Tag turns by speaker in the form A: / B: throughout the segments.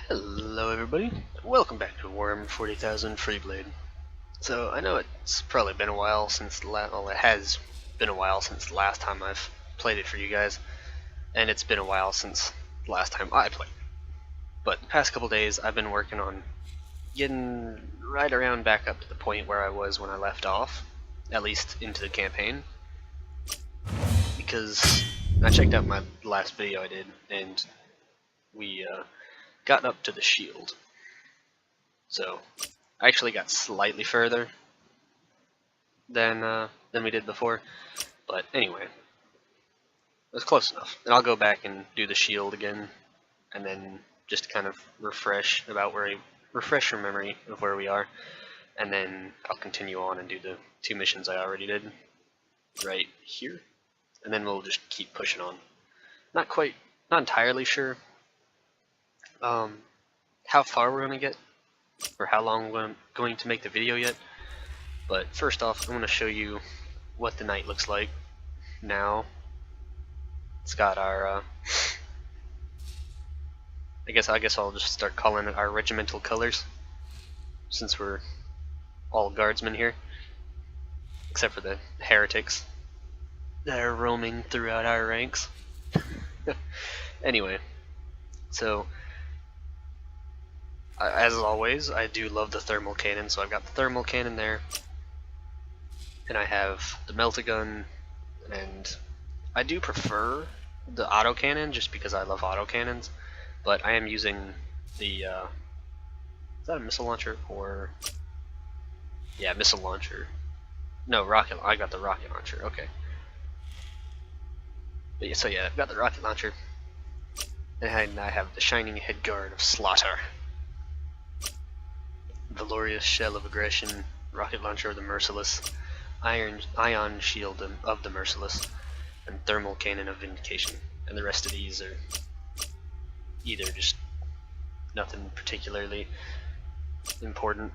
A: Hello everybody, welcome back to Warhammer 40,000 Freeblade. So I know it's probably been a while since it has been a while since the last time I've played it for you guys, and it's been a while since the last time I played. But the past couple days I've been working on getting right around back up to the point where I was when I left off, at least into the campaign, because I checked out my last video I did, and we got up to the shield. So I actually got slightly further than we did before, but anyway, it was close enough. And I'll go back and do the shield again, and then just kind of refresh your memory of where we are, and then I'll continue on and do the two missions I already did right here, and then we'll just keep pushing on. Not entirely sure how far we're gonna get, or how long I'm going to make the video yet, but first off I'm going to show you what the knight looks like now. It's got our I guess I'll just start calling it our regimental colors, since we're all guardsmen here, except for the heretics that are roaming throughout our ranks. Anyway, so as always, I do love the thermal cannon, so I've got the thermal cannon there, and I have the melta-gun, and I do prefer the autocannon just because I love autocannons, but I am using the, is that a missile launcher, or, yeah, missile launcher, no, rocket, I got the rocket launcher, okay. But yeah, so yeah, I've got the rocket launcher, and I have the shining head guard of slaughter. Valorious shell of aggression, rocket launcher of the merciless, ion shield of the merciless, and thermal cannon of vindication. And the rest of these are either just nothing particularly important,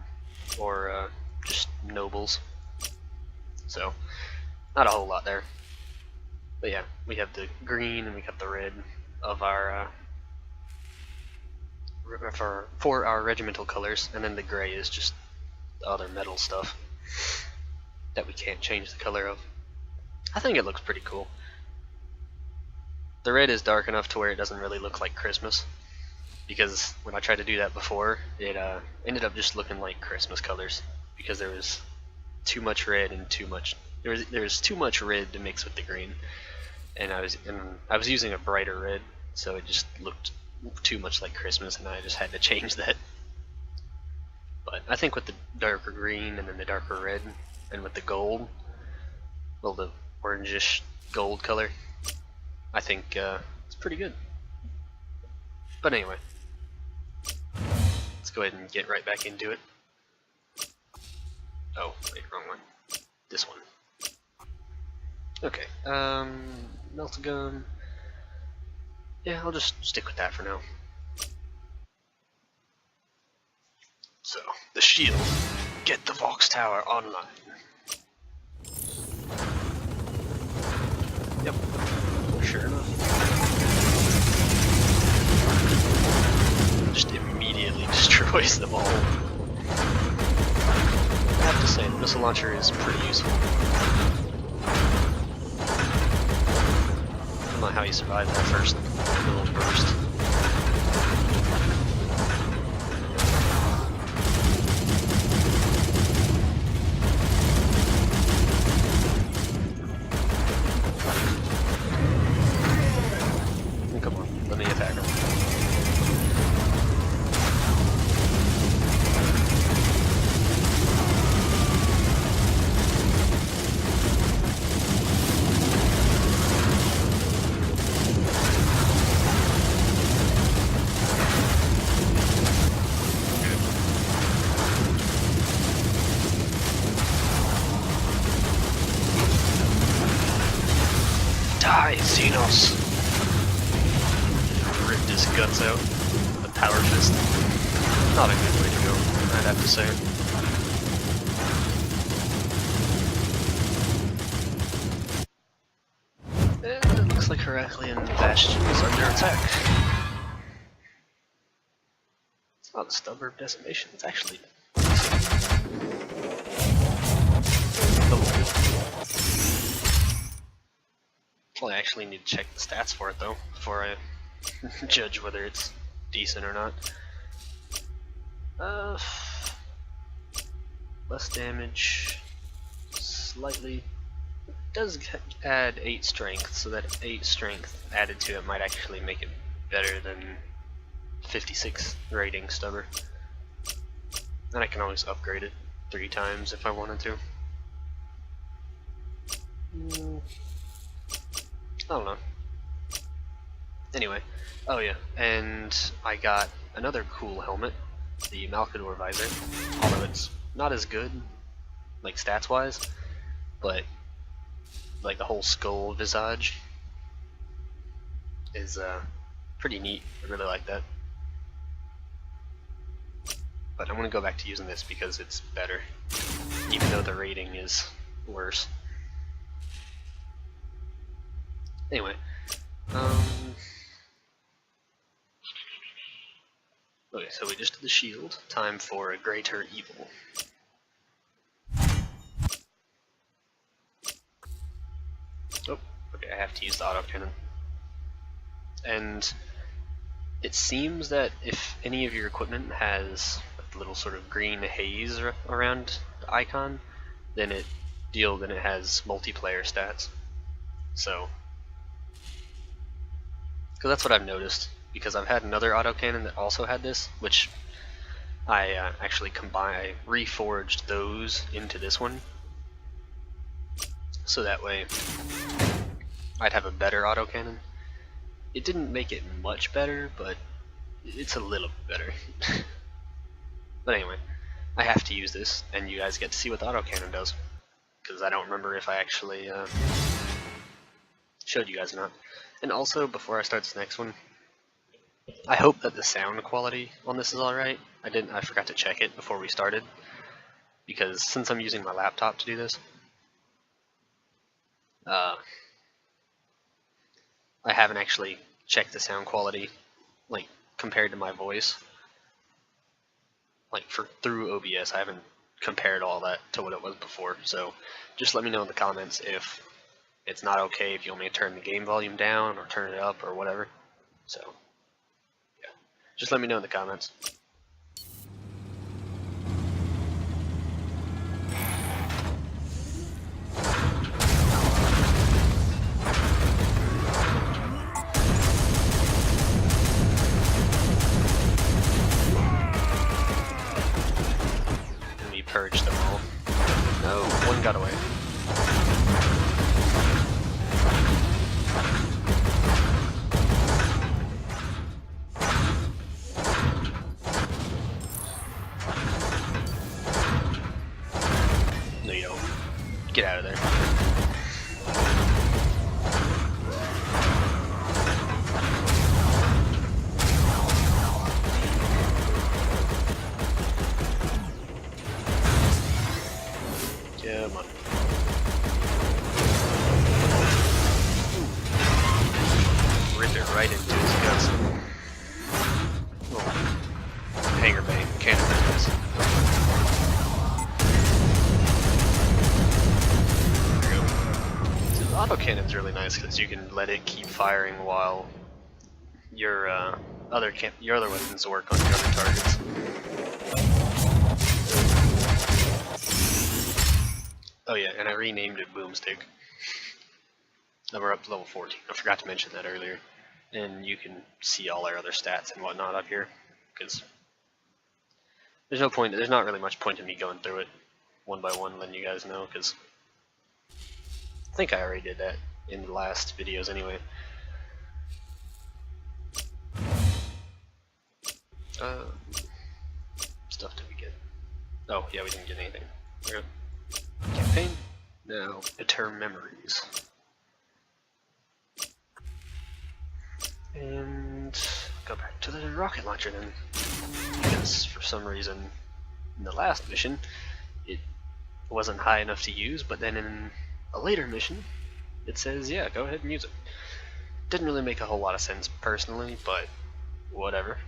A: or just nobles. So not a whole lot there. But yeah, we have the green and we got the red of our for our regimental colors, and then the gray is just the other metal stuff that we can't change the color of. I think it looks pretty cool. The red is dark enough to where it doesn't really look like Christmas, because when I tried to do that before, it ended up just looking like Christmas colors, because there was too much red and there was too much red to mix with the green, and I was using a brighter red, so it just looked too much like Christmas, and I just had to change that. But I think with the darker green and then the darker red, and with the gold, well, the orangish gold color, I think it's pretty good. But anyway, let's go ahead and get right back into it. Oh, wait, wrong one. This one. Okay, melta-gun. Yeah, I'll just stick with that for now. So, the shield. Get the Vox Tower online. Yep, sure enough. Just immediately destroys them all. I have to say, the missile launcher is pretty useful. I don't know how you survived that first little burst. Come on, let me attack her. Die, Xenos! Ripped his guts out with a power fist. Not a good way to go, I'd have to say. And it looks like Heraclean Bastion is under attack. Oh, the stubber of decimation. It's actually well, I actually need to check the stats for it though before I judge whether it's decent or not. Less damage, slightly. It does add 8 strength, so that 8 strength added to it might actually make it better than 56 rating stubber. And I can always upgrade it 3 times if I wanted to. I don't know. Anyway, oh yeah, and I got another cool helmet, the Malkador visor, although it's not as good, like stats wise, but like the whole skull visage is pretty neat. I really like that. But I'm gonna go back to using this because it's better, even though the rating is worse. Anyway, okay, so we just did the shield. Time for a greater evil. Oh, okay, I have to use the autocannon. And it seems that if any of your equipment has a little sort of green haze around the icon, then it has multiplayer stats. So, because that's what I've noticed. Because I've had another autocannon that also had this, which I actually I reforged those into this one, so that way I'd have a better autocannon. It didn't make it much better, but it's a little bit better. But anyway, I have to use this, and you guys get to see what the autocannon does, because I don't remember if I actually showed you guys or not. And also, before I start this next one, I hope that the sound quality on this is alright. I forgot to check it before we started, because since I'm using my laptop to do this, I haven't actually checked the sound quality, like, compared to my voice. Like, through OBS, I haven't compared all that to what it was before, so just let me know in the comments if it's not okay, if you want me to turn the game volume down, or turn it up, or whatever. So, yeah. Just let me know in the comments. Let me purge them all. No, one got away. No, you don't. Get out of there. Come on. Rip it right into his guts. Oh. Hanger bait. Can't have this. There you go. So the autocannon's really nice because you can let it keep firing while your other weapons work on your other targets. Oh yeah, and I renamed it Boomstick. Now we're up to level 14. I forgot to mention that earlier. And you can see all our other stats and whatnot up here, because there's not really much point in me going through it one by one, letting you guys know, because I think I already did that in the last videos anyway. Stuff did we get? Oh yeah, we didn't get anything. There. Campaign. Now, Eternal Memories. And go back to the rocket launcher then. Because for some reason, in the last mission, it wasn't high enough to use, but then in a later mission, it says, yeah, go ahead and use it. Didn't really make a whole lot of sense personally, but whatever.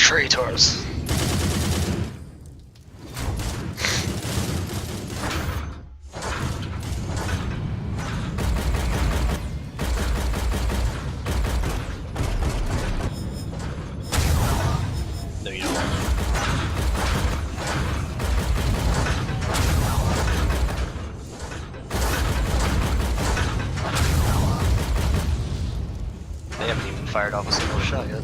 A: Traitors! No, you don't. They haven't even fired off a single shot yet.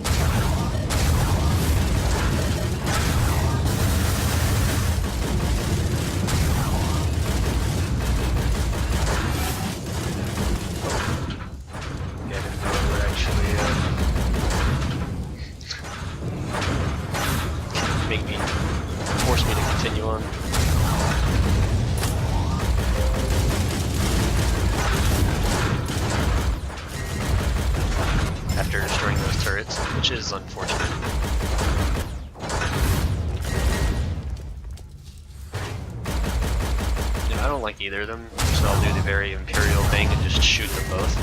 A: Yeah, I didn't know it would actually make me, force me to continue on. After destroying those turrets, which is unfortunate. Yeah, I don't like either of them, so I'll do the very Imperial thing and just shoot them both.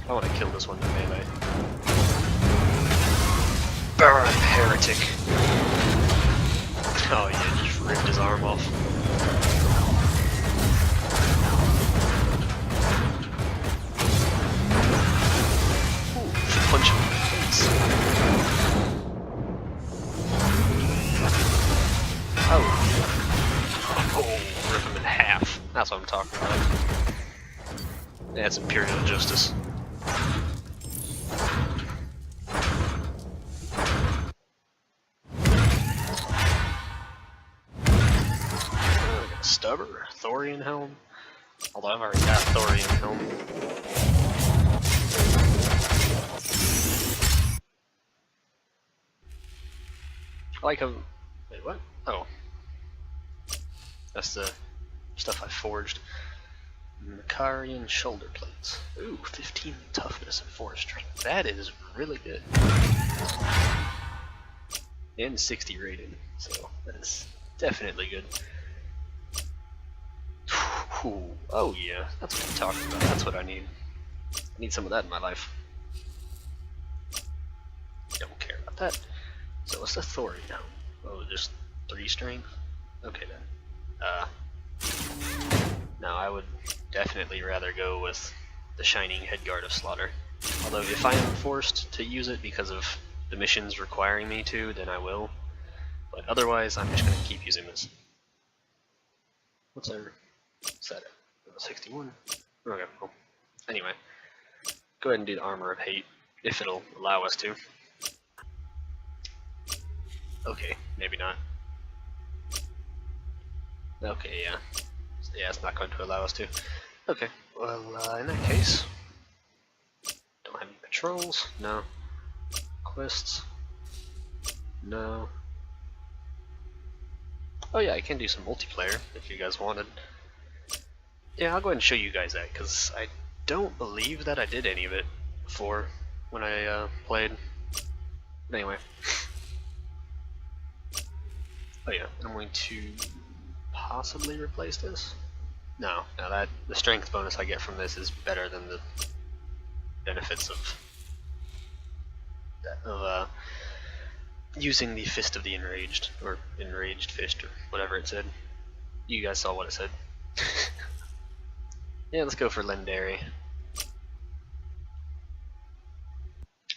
A: I want to kill this one in melee. Burn, heretic! Oh yeah, just ripped his arm off. Punch him in the face. Oh, rip him in half. That's what I'm talking about. That's Imperial justice. Stubber, Thorian helm. Although I've already got Thorian helm. I like how. Wait, what? Oh. That's the stuff I forged. Macarian shoulder plates. Ooh, 15 toughness and 4 strength. That is really good. And 60 rating, so that is definitely good. Ooh, oh yeah, that's what I'm talking about. That's what I need. I need some of that in my life. Don't care about that. So what's the Thorian now? Oh, just 3 strength? Okay then. No, I would definitely rather go with the Shining Headguard of Slaughter. Although if I am forced to use it because of the missions requiring me to, then I will. But otherwise, I'm just going to keep using this. What's our set at? 61? Okay, cool. Anyway, go ahead and do the Armor of Hate, if it'll allow us to. Okay, maybe not. Okay, yeah. Yeah, it's not going to allow us to. Okay, well, in that case, don't have any patrols? No. Quests? No. Oh yeah, I can do some multiplayer, if you guys wanted. Yeah, I'll go ahead and show you guys that, because I don't believe that I did any of it before, when I played. But anyway. Oh yeah, I'm going to possibly replace this. No, that the strength bonus I get from this is better than the benefits of using the Fist of the Enraged, or Enraged Fist, or whatever it said. You guys saw what it said. Yeah, let's go for Legendary.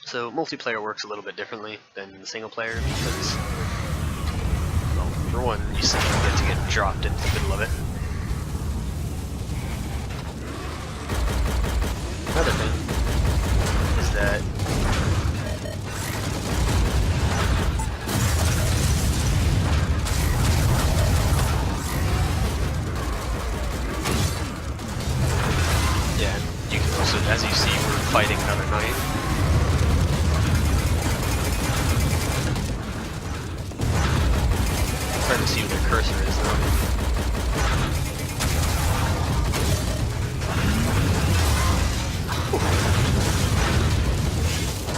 A: So multiplayer works a little bit differently than single player because, well, for one, you see you get to get dropped into the middle of it. Another thing is that yeah, you can also, as you see, we're fighting another knight. I'm trying to see what their cursor is though.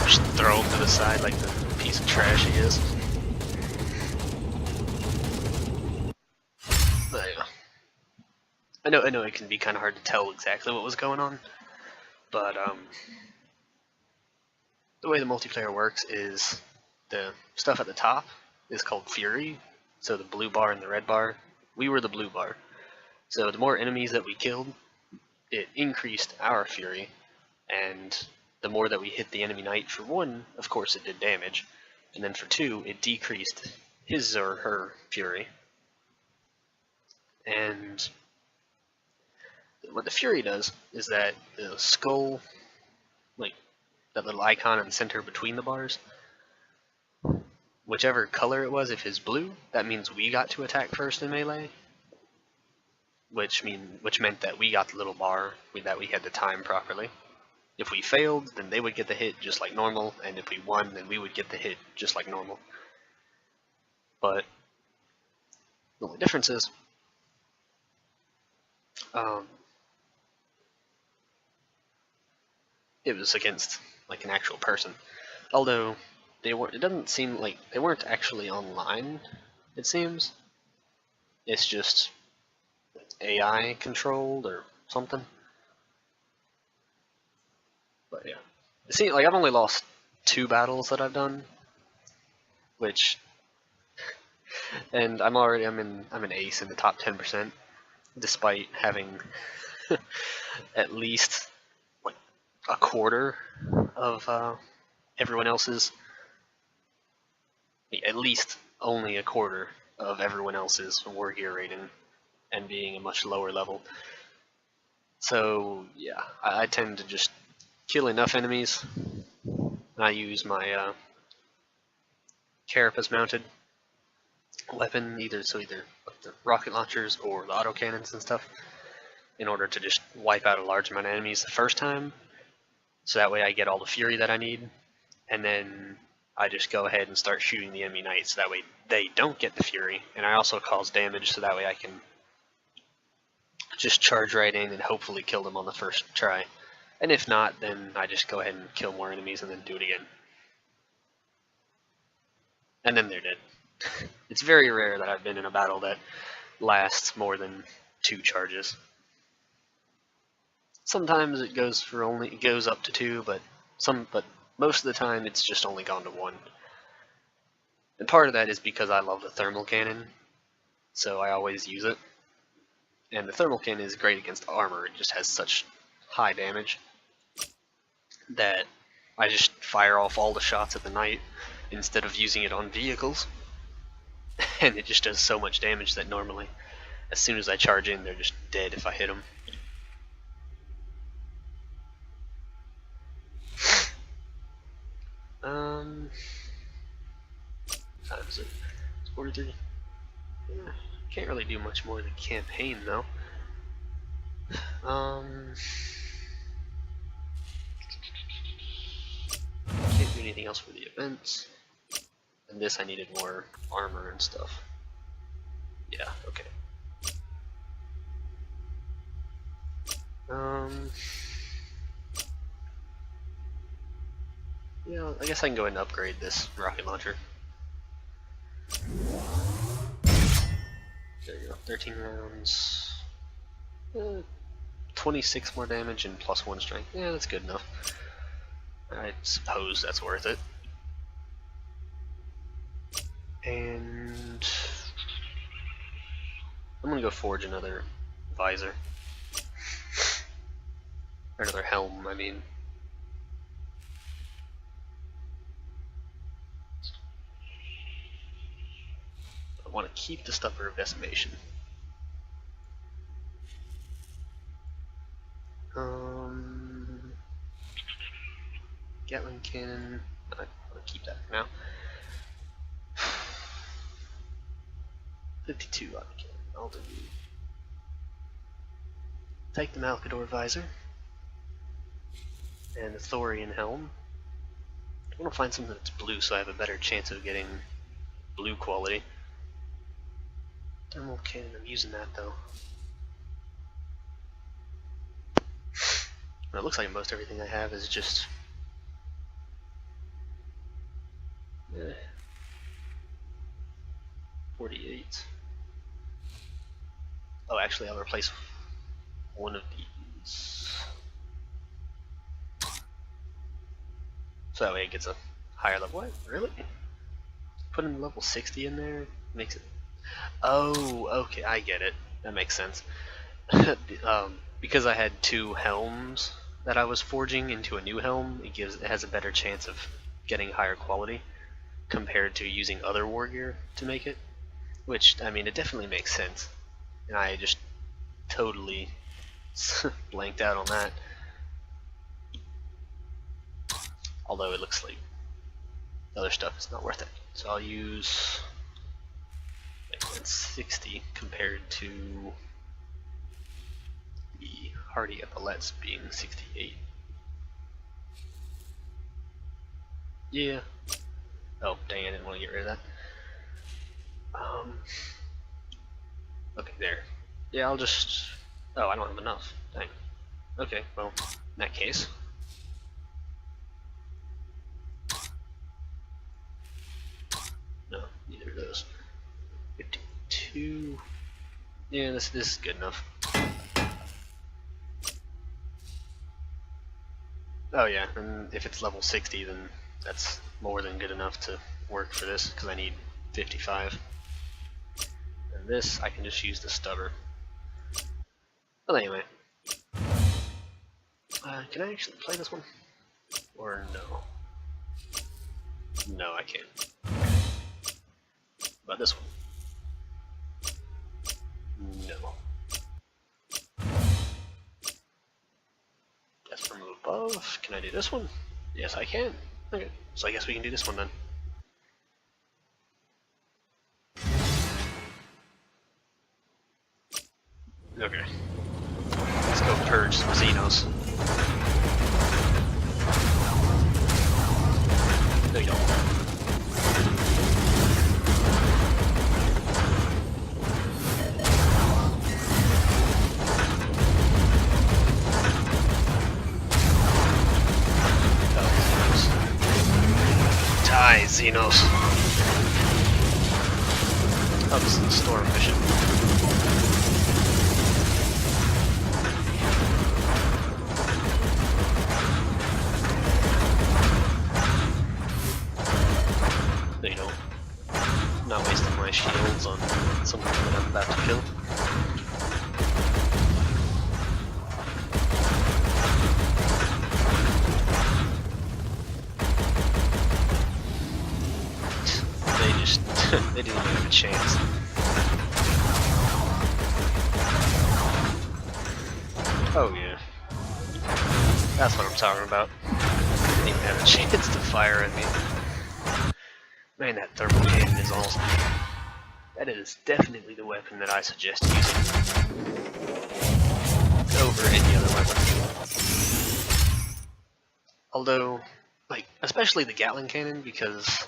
A: Just throw him to the side like the piece of trash he is. But yeah. I know it can be kind of hard to tell exactly what was going on, but The way the multiplayer works is the stuff at the top is called Fury. So the blue bar and the red bar, we were the blue bar. So the more enemies that we killed, it increased our Fury, and the more that we hit the enemy knight for 1, of course it did damage, and then for 2, it decreased his or her Fury. And what the Fury does is that the skull, like that little icon in the center between the bars, whichever color it was, if it's blue, that means we got to attack first in melee, which meant that we got the little bar that we had to time properly. If we failed, then they would get the hit just like normal, and if we won, then we would get the hit just like normal. But the only difference is, it was against like an actual person. Although it doesn't seem like they weren't actually online. It seems it's just AI controlled or something. But yeah, it seems like I've only lost 2 battles that I've done, which, and I'm an ace in the top 10%, despite having at least like a quarter of everyone else's, at least only a quarter of everyone else's war gear rating, and being a much lower level. So yeah, I tend to just kill enough enemies. I use my carapace mounted weapon, either the rocket launchers or the autocannons and stuff, in order to just wipe out a large amount of enemies the first time, so that way I get all the fury that I need, and then I just go ahead and start shooting the enemy knights, so that way they don't get the fury, and I also cause damage, so that way I can just charge right in and hopefully kill them on the first try. And if not, then I just go ahead and kill more enemies and then do it again. And then they're dead. It's very rare that I've been in a battle that lasts more than 2 charges. Sometimes it goes up to 2, but most of the time it's just only gone to 1. And part of that is because I love the thermal cannon, so I always use it. And the thermal cannon is great against armor. It just has such high damage that I just fire off all the shots at the knight instead of using it on vehicles. And it just does so much damage that normally, as soon as I charge in, they're just dead if I hit them. Time is it? It's 43. Yeah, can't really do much more than campaign though. Can't do anything else for the events. And this I needed more armor and stuff. Yeah, okay. Yeah, I guess I can go ahead and upgrade this rocket launcher. There you go, 13 rounds. 26 more damage and +1 strength. Yeah, that's good enough. I suppose that's worth it. And I'm gonna go forge another visor. Or another helm, I mean. I want to keep the stubber of decimation. Gatling cannon. I want to keep that for now. 52 on the cannon. I'll do. Take the Malkador visor and the Thorian helm. I want to find something that's blue so I have a better chance of getting blue quality. Thermal cannon, I'm using that though. And it looks like most everything I have is just 48. Oh, actually I'll replace one of these. So that way it gets a higher level. What? Really? Putting level 60 in there makes it... Oh, okay, I get it. That makes sense. Because I had 2 helms that I was forging into a new helm, it has a better chance of getting higher quality compared to using other war gear to make it. Which, I mean, it definitely makes sense. And I just totally blanked out on that. Although it looks like the other stuff is not worth it. So I'll use like 160 compared to the hardy epaulets being 68. Yeah. Oh, dang, I didn't want to get rid of that. Okay, there. Yeah, I'll just... Oh, I don't have enough. Dang. Okay, well, in that case... No, neither of those. 52... Yeah, this is good enough. Oh yeah, and if it's level 60, then that's more than good enough to work for this, because I need 55. And this, I can just use the stubber. Well, anyway. Can I actually play this one? Or no? No, I can't. What about this one? No. Guess from above. Can I do this one? Yes, I can. Okay, so I guess we can do this one then. Okay. Let's go purge some Xenos. No, you don't. Die, Xenos. Oh, this is a storm mission. No, you don't. I'm not wasting my shields on something that I'm about to kill. They didn't even have a chance. Oh yeah. That's what I'm talking about. Didn't even have a chance to fire at me. Man, that thermal cannon is awesome. That is definitely the weapon that I suggest using over any other weapon. Although, like, especially the Gatling cannon, because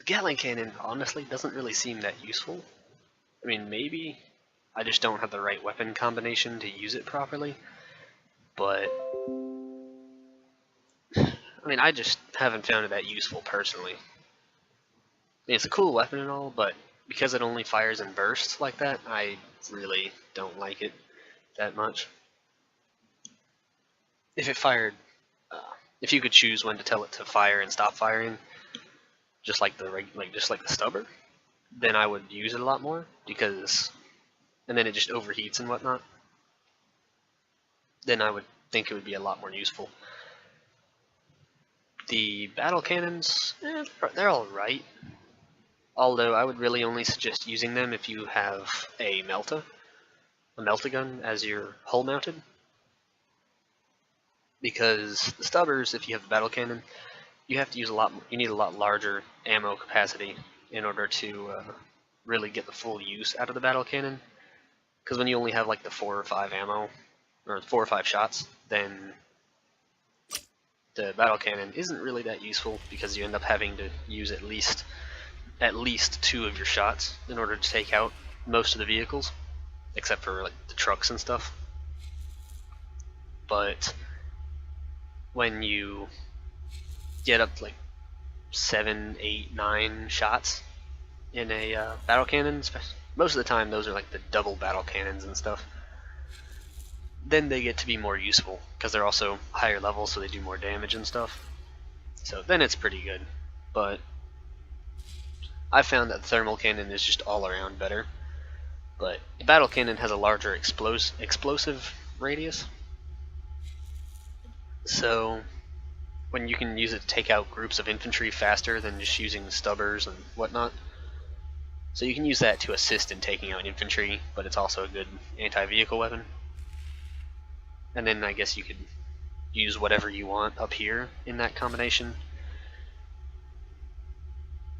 A: Gatling cannon honestly doesn't really seem that useful. I mean, maybe I just don't have the right weapon combination to use it properly, but I mean, I just haven't found it that useful personally. I mean, it's a cool weapon and all, but because it only fires in bursts like that, I really don't like it that much. If it fired, if you could choose when to tell it to fire and stop firing, just like the stubber, then I would use it a lot more, because, and then it just overheats and whatnot. Then I would think it would be a lot more useful. The battle cannons, they're alright. Although I would really only suggest using them if you have a melta-gun as your hull mounted. Because the stubbers, if you have the battle cannon, you have to use you need a lot larger ammo capacity in order to really get the full use out of the battle cannon. Because when you only have like the 4 or 5 ammo, or 4 or 5 shots, then the battle cannon isn't really that useful, because you end up having to use at least 2 of your shots in order to take out most of the vehicles, except for like the trucks and stuff. But when you get up to like 7, 8, 9 shots in a battle cannon, most of the time those are like the double battle cannons and stuff, then they get to be more useful, because they're also higher level, so they do more damage and stuff. So then it's pretty good. But I found that the thermal cannon is just all around better. But the battle cannon has a larger explosive radius. So when you can use it to take out groups of infantry faster than just using the stubbers and whatnot. So you can use that to assist in taking out infantry, but it's also a good anti-vehicle weapon. And then I guess you could use whatever you want up here in that combination.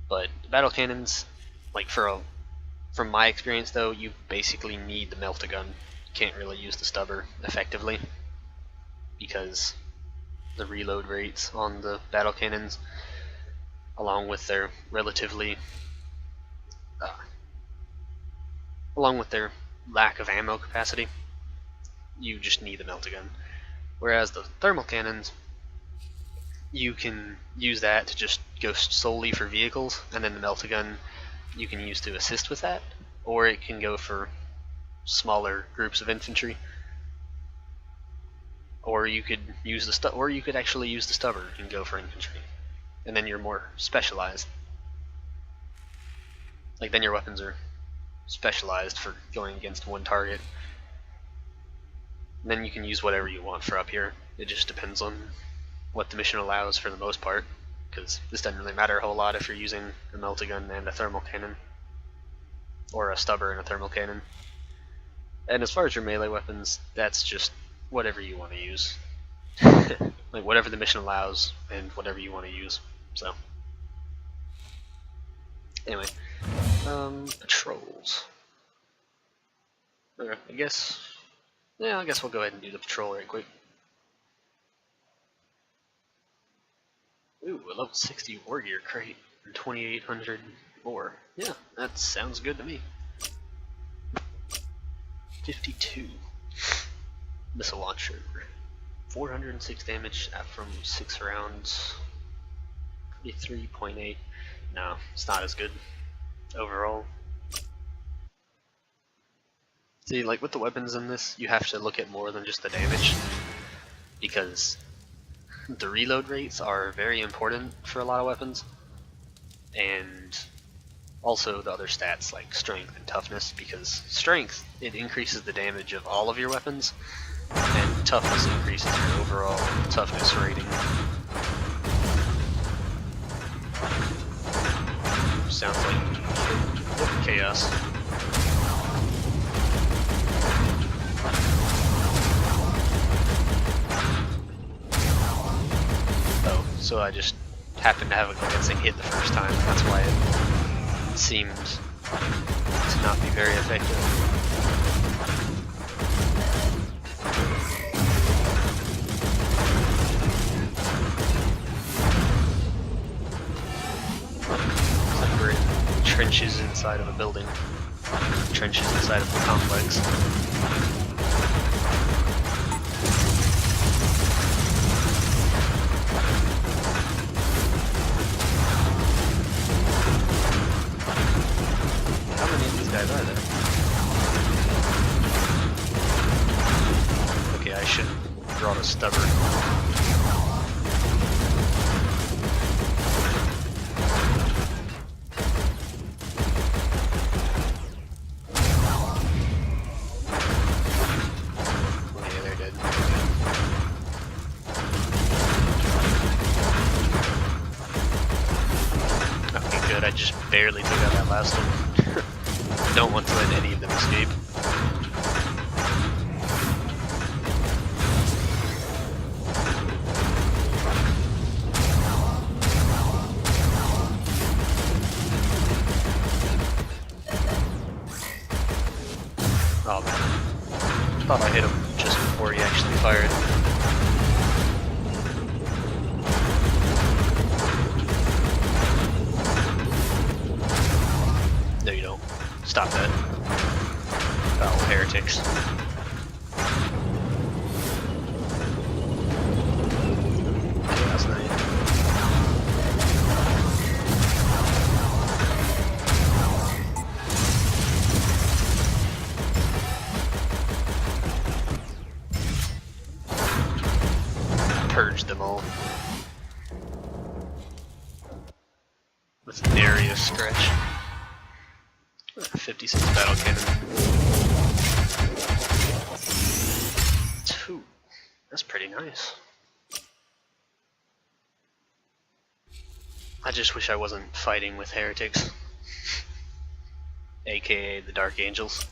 A: But battle cannons, like from my experience though, you basically need the melt-a-gun. You can't really use the stubber effectively because the reload rates on the battle cannons, along with their lack of ammo capacity, you just need the melt-a-gun. Whereas the thermal cannons, you can use that to just go solely for vehicles, and then the melt-a-gun you can use to assist with that, or it can go for smaller groups of infantry, or you could actually use the stubber and go for infantry, and then you're more specialized. Like then your weapons are specialized for going against one target. And then you can use whatever you want for up here. It just depends on what the mission allows for the most part, because this doesn't really matter a whole lot if you're using a melt-a-gun and a thermal cannon, or a stubber and a thermal cannon. And as far as your melee weapons, that's just whatever you want to use. Like whatever the mission allows and whatever you want to use. So anyway, patrols. Okay, I guess we'll go ahead and do the patrol right quick. Ooh, a level 60 war gear crate and 2,800 ore. Yeah, that sounds good to me. 52. Missile launcher. 406 damage from 6 rounds. 33.8. No, it's not as good overall. See, like with the weapons in this, you have to look at more than just the damage, because the reload rates are very important for a lot of weapons, and also the other stats like strength and toughness, because strength, it increases the damage of all of your weapons, and toughness increases your overall toughness rating. Sounds like chaos. Oh, so I just happened to have a glancing hit the first time. That's why it seemed to not be very effective. Trenches inside of a building. Trenches inside of the complex. How many of these guys are there? Okay, I should have brought a stubber. I just barely took out that last one. I don't want to let any of them escape. Oh man. Thought I hit him just before he actually fired. No, you don't. Stop that. Foul heretics. Chaos Knight. Purge them all. scratch. 56 battle cannon. 2. That's pretty nice. I just wish I wasn't fighting with heretics, aka the Dark Angels.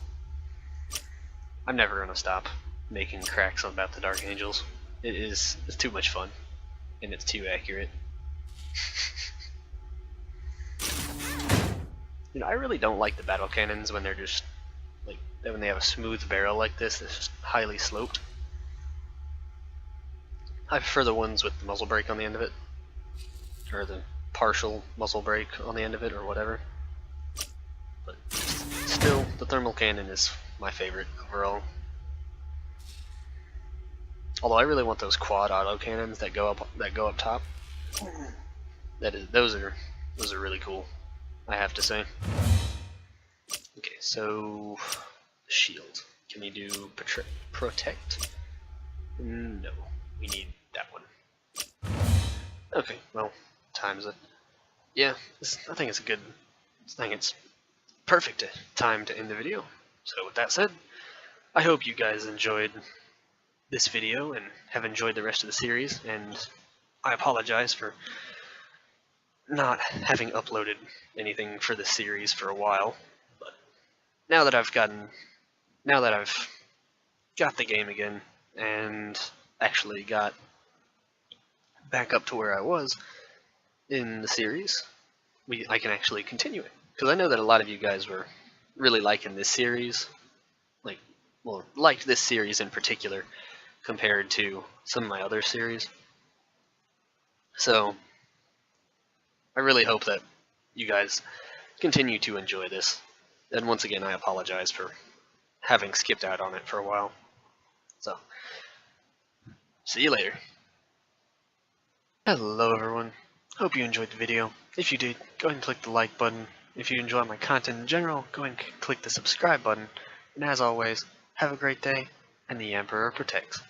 A: I'm never gonna stop making cracks about the Dark Angels. It's too much fun, and it's too accurate. You know, I really don't like the battle cannons when they're just like when they have a smooth barrel like this that's just highly sloped. I prefer the ones with the muzzle brake on the end of it, or the partial muzzle brake on the end of it, or whatever. But still, the thermal cannon is my favorite overall. Although I really want those quad auto cannons that go up top. Those are really cool, I have to say. Okay, so shield. Can we do protect? No, we need that one. Okay, well, times it. Yeah, I think it's perfect time to end the video. So with that said, I hope you guys enjoyed this video and have enjoyed the rest of the series, and I apologize for not having uploaded anything for this series for a while, but now that I've got the game again and actually got back up to where I was in the series, I can actually continue it, because I know that a lot of you guys were really liking this series, liked this series in particular compared to some of my other series. So I really hope that you guys continue to enjoy this. And once again, I apologize for having skipped out on it for a while. So, see you later. Hello everyone. Hope you enjoyed the video. If you did, go ahead and click the like button. If you enjoy my content in general, go ahead and click the subscribe button. And as always, have a great day, and the Emperor protects.